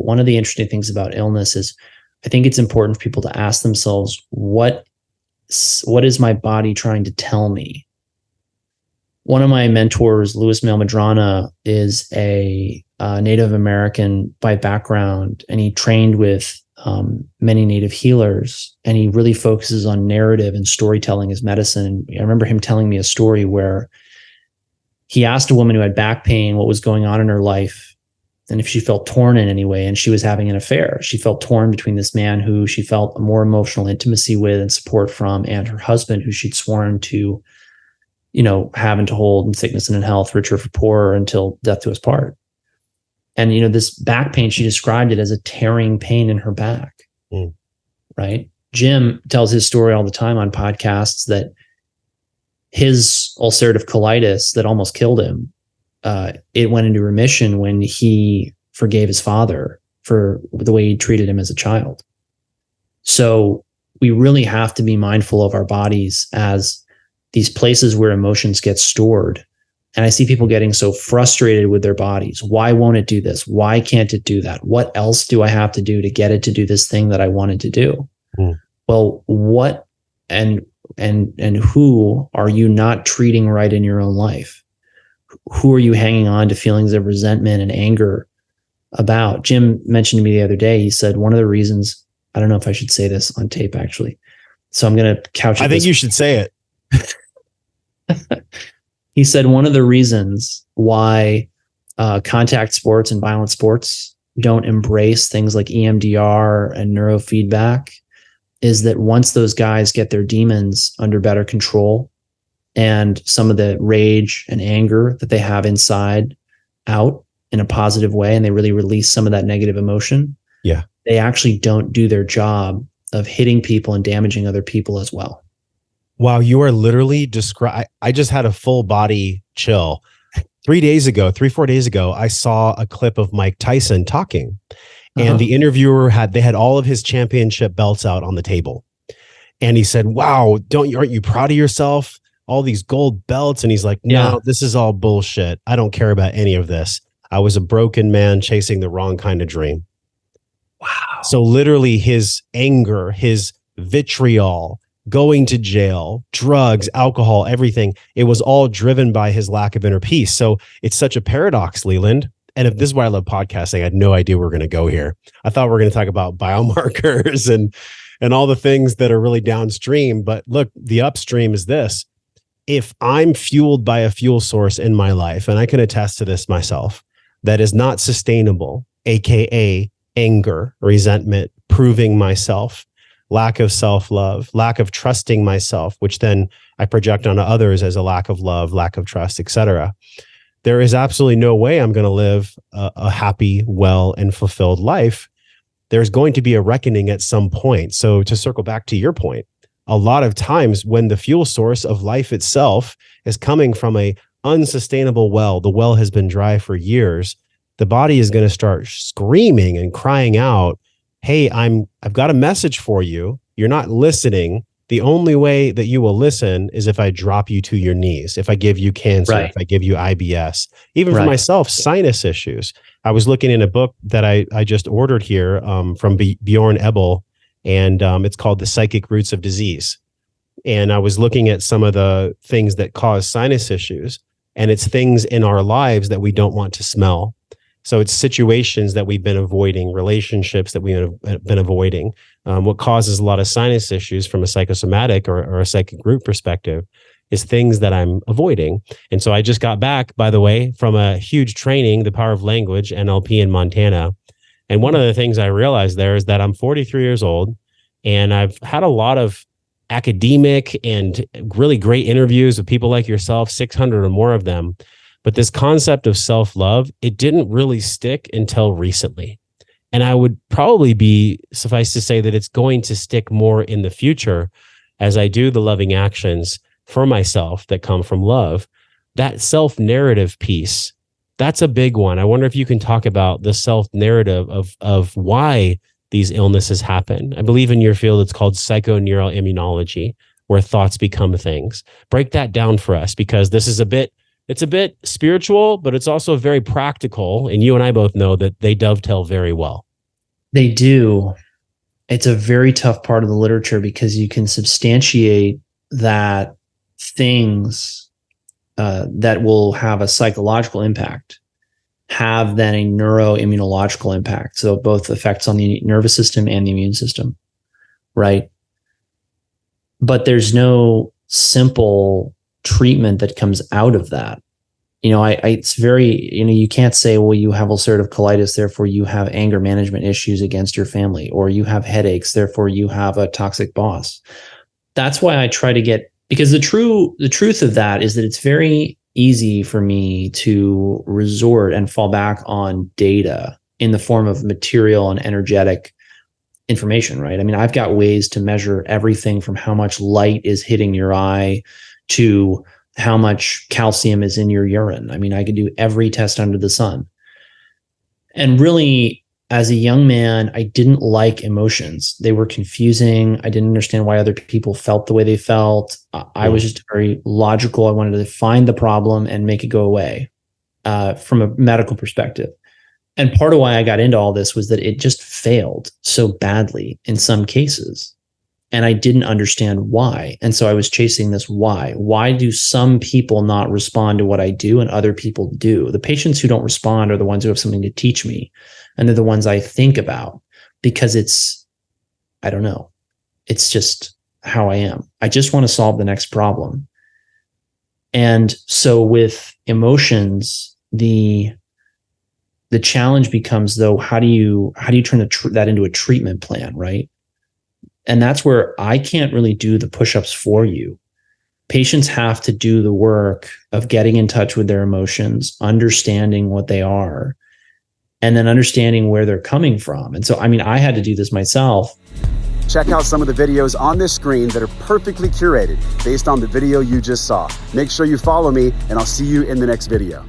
But one of the interesting things about illness is I think it's important for people to ask themselves, what is my body trying to tell me? One of my mentors, Louis Madrana, is a Native American by background, and he trained with many Native healers, and he really focuses on narrative and storytelling as medicine. And I remember him telling me a story where he asked a woman who had back pain what was going on in her life and if she felt torn in any way, and she was having an affair. She felt torn between this man who she felt a more emotional intimacy with and support from, and her husband who she'd sworn to, have and to hold in sickness and in health, richer for poorer, until death do us part. And, this back pain, she described it as a tearing pain in her back, right? Jim tells his story all the time on podcasts that his ulcerative colitis that almost killed him, it went into remission when he forgave his father for the way he treated him as a child. So we really have to be mindful of our bodies as these places where emotions get stored. And I see people getting so frustrated with their bodies. Why won't it do this? Why can't it do that? What else do I have to do to get it to do this thing that I wanted to do? Well, what and who are you not treating right in your own life? Who are you hanging on to feelings of resentment and anger about? Jim mentioned to me the other day, he said one of the reasons, I don't know if I should say this on tape actually, so I'm going to couch it. I think you should say it. He said one of the reasons why contact sports and violent sports don't embrace things like EMDR and neurofeedback is that once those guys get their demons under better control and some of the rage and anger that they have inside out in a positive way, and they really release some of that negative emotion, they actually don't do their job of hitting people and damaging other people as well. Wow, you are literally I just had a full body chill. 4 days ago, I saw a clip of Mike Tyson talking, and the interviewer had all of his championship belts out on the table. And he said, wow, aren't you proud of yourself? All these gold belts. And he's like, no, this is all bullshit. I don't care about any of this. I was a broken man chasing the wrong kind of dream. Wow. So literally his anger, his vitriol, going to jail, drugs, alcohol, everything, it was all driven by his lack of inner peace. So it's such a paradox, Leland. And if this is why I love podcasting, I had no idea we were going to go here. I thought we were going to talk about biomarkers and all the things that are really downstream. But look, the upstream is this. If I'm fueled by a fuel source in my life, and I can attest to this myself, that is not sustainable, AKA anger, resentment, proving myself, lack of self-love, lack of trusting myself, which then I project onto others as a lack of love, lack of trust, etc. There is absolutely no way I'm going to live a happy, well, and fulfilled life. There's going to be a reckoning at some point. So to circle back to your point, a lot of times when the fuel source of life itself is coming from a unsustainable well, the well has been dry for years, the body is going to start screaming and crying out, hey, I've got a message for you. You're not listening. The only way that you will listen is if I drop you to your knees, if I give you cancer, if I give you IBS, even for myself, sinus issues. I was looking in a book that I just ordered here from Bjorn Ebel, and it's called The Psychic Roots of Disease. And I was looking at some of the things that cause sinus issues, and it's things in our lives that we don't want to smell. So it's situations that we've been avoiding, relationships that we've been avoiding. What causes a lot of sinus issues from a psychosomatic or a psychic root perspective is things that I'm avoiding. And so I just got back, by the way, from a huge training, The Power of Language, NLP in Montana. And one of the things I realized there is that I'm 43 years old, and I've had a lot of academic and really great interviews with people like yourself, 600 or more of them. But this concept of self-love, it didn't really stick until recently. And I would probably be, suffice to say, that it's going to stick more in the future as I do the loving actions for myself that come from love. That self-narrative piece, that's a big one. I wonder if you can talk about the self-narrative of why these illnesses happen. I believe in your field, it's called psychoneuroimmunology, where thoughts become things. Break that down for us, because this is it's a bit spiritual, but it's also very practical. And you and I both know that they dovetail very well. They do. It's a very tough part of the literature because you can substantiate that things that will have a psychological impact have then a neuroimmunological impact. So both effects on the nervous system and the immune system, right? But there's no simple treatment that comes out of that. It's very, you can't say, well, you have ulcerative colitis, therefore you have anger management issues against your family, or you have headaches, therefore you have a toxic boss. That's why I try to get, because the truth of that is that it's very easy for me to resort and fall back on data in the form of material and energetic information, right? I mean, I've got ways to measure everything from how much light is hitting your eye to how much calcium is in your urine. I mean, I could do every test under the sun. And really, as a young man, I didn't like emotions. They were confusing. I didn't understand why other people felt the way they felt. I was just very logical. I wanted to find the problem and make it go away from a medical perspective. And part of why I got into all this was that it just failed so badly in some cases. And I didn't understand why. And so I was chasing this why. Why do some people not respond to what I do and other people do? The patients who don't respond are the ones who have something to teach me. And they're the ones I think about because I don't know. It's just how I am. I just want to solve the next problem. And so with emotions, the challenge becomes, though, how do you turn that into a treatment plan, right? And that's where I can't really do the push-ups for you. Patients have to do the work of getting in touch with their emotions, understanding what they are, and then understanding where they're coming from. And so, I mean, I had to do this myself. Check out some of the videos on this screen that are perfectly curated based on the video you just saw. Make sure you follow me, and I'll see you in the next video.